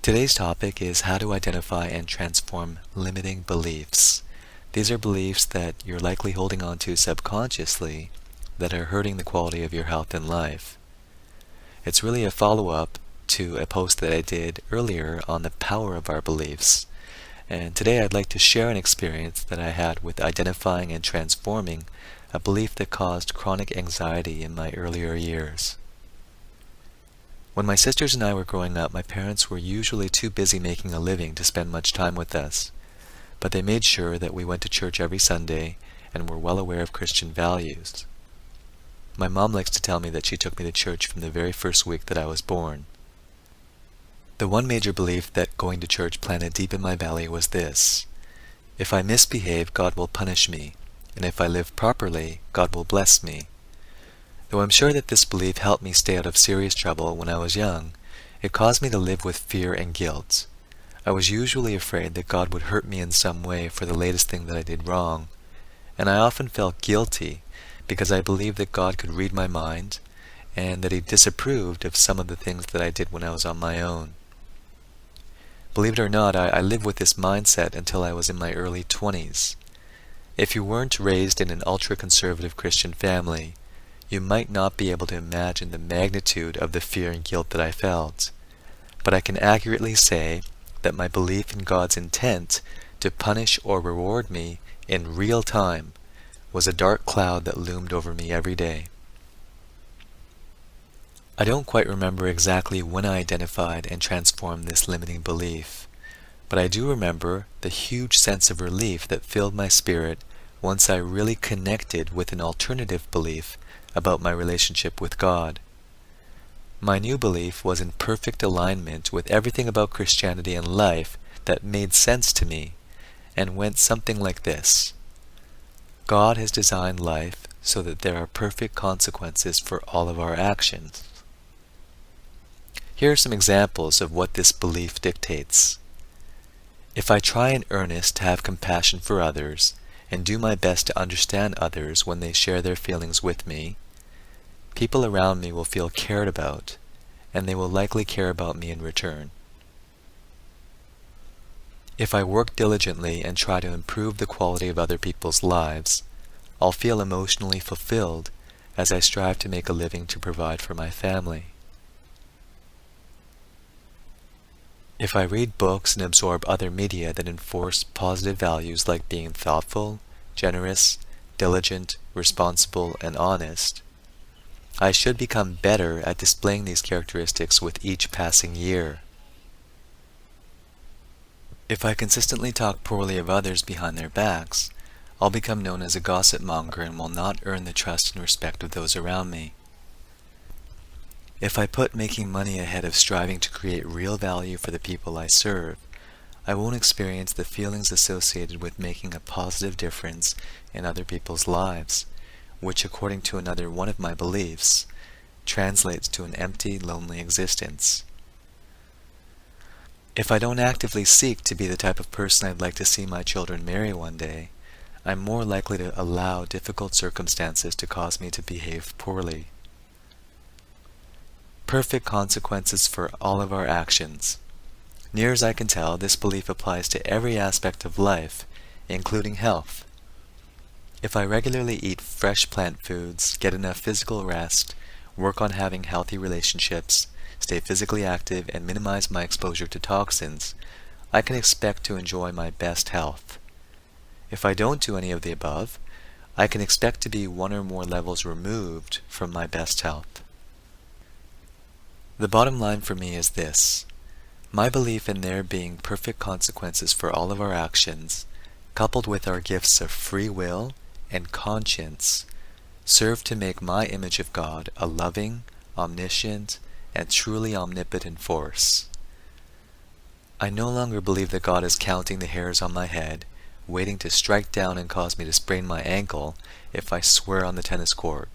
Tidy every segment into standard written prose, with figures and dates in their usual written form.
Today's topic is how to identify and transform limiting beliefs. These are beliefs that you're likely holding on to subconsciously that are hurting the quality of your health and life. It's really a follow-up to a post that I did earlier on the power of our beliefs. And today I'd like to share an experience that I had with identifying and transforming a belief that caused chronic anxiety in my earlier years. When my sisters and I were growing up, my parents were usually too busy making a living to spend much time with us, but they made sure that we went to church every Sunday and were well aware of Christian values. My mom likes to tell me that she took me to church from the very first week that I was born. The one major belief that going to church planted deep in my belly was this: if I misbehave, God will punish me, and if I live properly, God will bless me. Though I'm sure that this belief helped me stay out of serious trouble when I was young, it caused me to live with fear and guilt. I was usually afraid that God would hurt me in some way for the latest thing that I did wrong, and I often felt guilty because I believed that God could read my mind and that He disapproved of some of the things that I did when I was on my own. Believe it or not, I lived with this mindset until I was in my early 20s. If you weren't raised in an ultra-conservative Christian family, you might not be able to imagine the magnitude of the fear and guilt that I felt. But I can accurately say that my belief in God's intent to punish or reward me in real time was a dark cloud that loomed over me every day. I don't quite remember exactly when I identified and transformed this limiting belief, but I do remember the huge sense of relief that filled my spirit once I really connected with an alternative belief about my relationship with God. My new belief was in perfect alignment with everything about Christianity and life that made sense to me, and went something like this: God has designed life so that there are perfect consequences for all of our actions. Here are some examples of what this belief dictates. If I try in earnest to have compassion for others and do my best to understand others when they share their feelings with me, people around me will feel cared about, and they will likely care about me in return. If I work diligently and try to improve the quality of other people's lives, I'll feel emotionally fulfilled as I strive to make a living to provide for my family. If I read books and absorb other media that enforce positive values like being thoughtful, generous, diligent, responsible, and honest, I should become better at displaying these characteristics with each passing year. If I consistently talk poorly of others behind their backs, I'll become known as a gossip monger and will not earn the trust and respect of those around me. If I put making money ahead of striving to create real value for the people I serve, I won't experience the feelings associated with making a positive difference in other people's lives, which, according to another one of my beliefs, translates to an empty, lonely existence. If I don't actively seek to be the type of person I'd like to see my children marry one day, I'm more likely to allow difficult circumstances to cause me to behave poorly. Perfect consequences for all of our actions. Near as I can tell, this belief applies to every aspect of life, including health. If I regularly eat fresh plant foods, get enough physical rest, work on having healthy relationships, stay physically active, and minimize my exposure to toxins, I can expect to enjoy my best health. If I don't do any of the above, I can expect to be one or more levels removed from my best health. The bottom line for me is this: my belief in there being perfect consequences for all of our actions, coupled with our gifts of free will and conscience, serve to make my image of God a loving, omniscient, and truly omnipotent force. I no longer believe that God is counting the hairs on my head, waiting to strike down and cause me to sprain my ankle if I swear on the tennis court.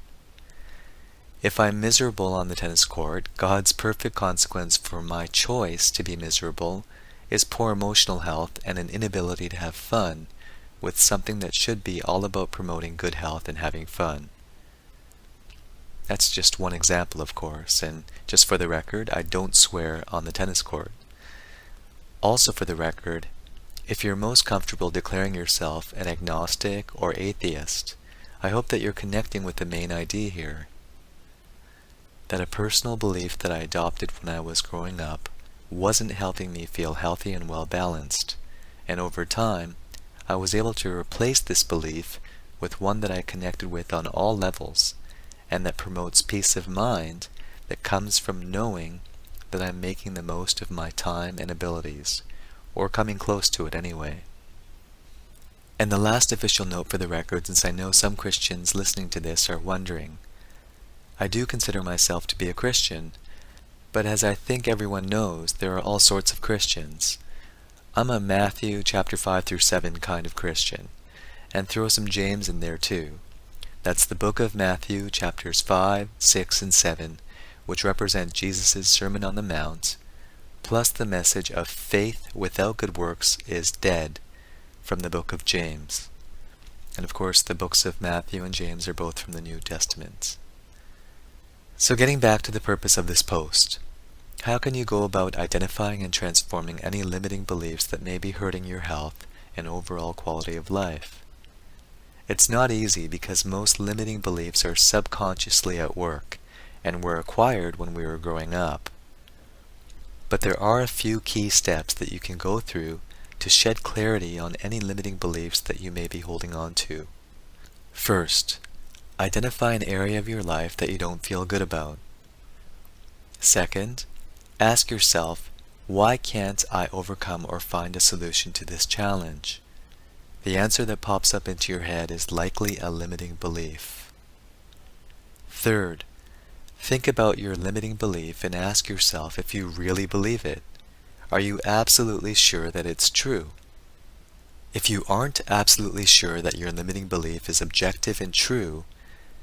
If I'm miserable on the tennis court, God's perfect consequence for my choice to be miserable is poor emotional health and an inability to have fun with something that should be all about promoting good health and having fun. That's just one example, of course, and just for the record, I don't swear on the tennis court. Also, for the record, if you're most comfortable declaring yourself an agnostic or atheist, I hope that you're connecting with the main idea here, that a personal belief that I adopted when I was growing up wasn't helping me feel healthy and well-balanced, and over time, I was able to replace this belief with one that I connected with on all levels, and that promotes peace of mind that comes from knowing that I'm making the most of my time and abilities, or coming close to it anyway. And the last official note for the record, since I know some Christians listening to this are wondering, I do consider myself to be a Christian, but as I think everyone knows, there are all sorts of Christians. I'm a Matthew chapter 5 through 7 kind of Christian, and throw some James in there too. That's the book of Matthew chapters 5, 6, and 7, which represent Jesus' Sermon on the Mount, plus the message of faith without good works is dead from the book of James. And of course, the books of Matthew and James are both from the New Testament. So getting back to the purpose of this post, how can you go about identifying and transforming any limiting beliefs that may be hurting your health and overall quality of life? It's not easy because most limiting beliefs are subconsciously at work and were acquired when we were growing up. But there are a few key steps that you can go through to shed clarity on any limiting beliefs that you may be holding on to. First, identify an area of your life that you don't feel good about. Second, ask yourself, why can't I overcome or find a solution to this challenge? The answer that pops up into your head is likely a limiting belief. Third, think about your limiting belief and ask yourself if you really believe it. Are you absolutely sure that it's true? If you aren't absolutely sure that your limiting belief is objective and true,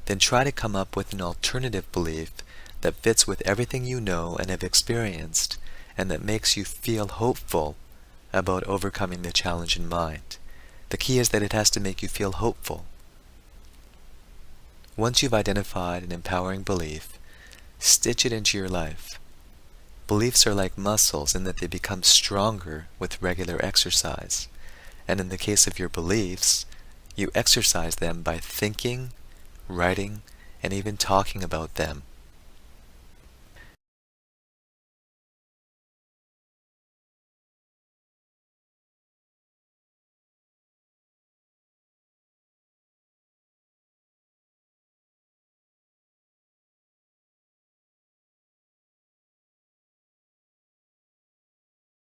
then try to come up with an alternative belief that fits with everything you know and have experienced, and that makes you feel hopeful about overcoming the challenge in mind. The key is that it has to make you feel hopeful. Once you've identified an empowering belief, stitch it into your life. Beliefs are like muscles in that they become stronger with regular exercise. And in the case of your beliefs, you exercise them by thinking, writing, and even talking about them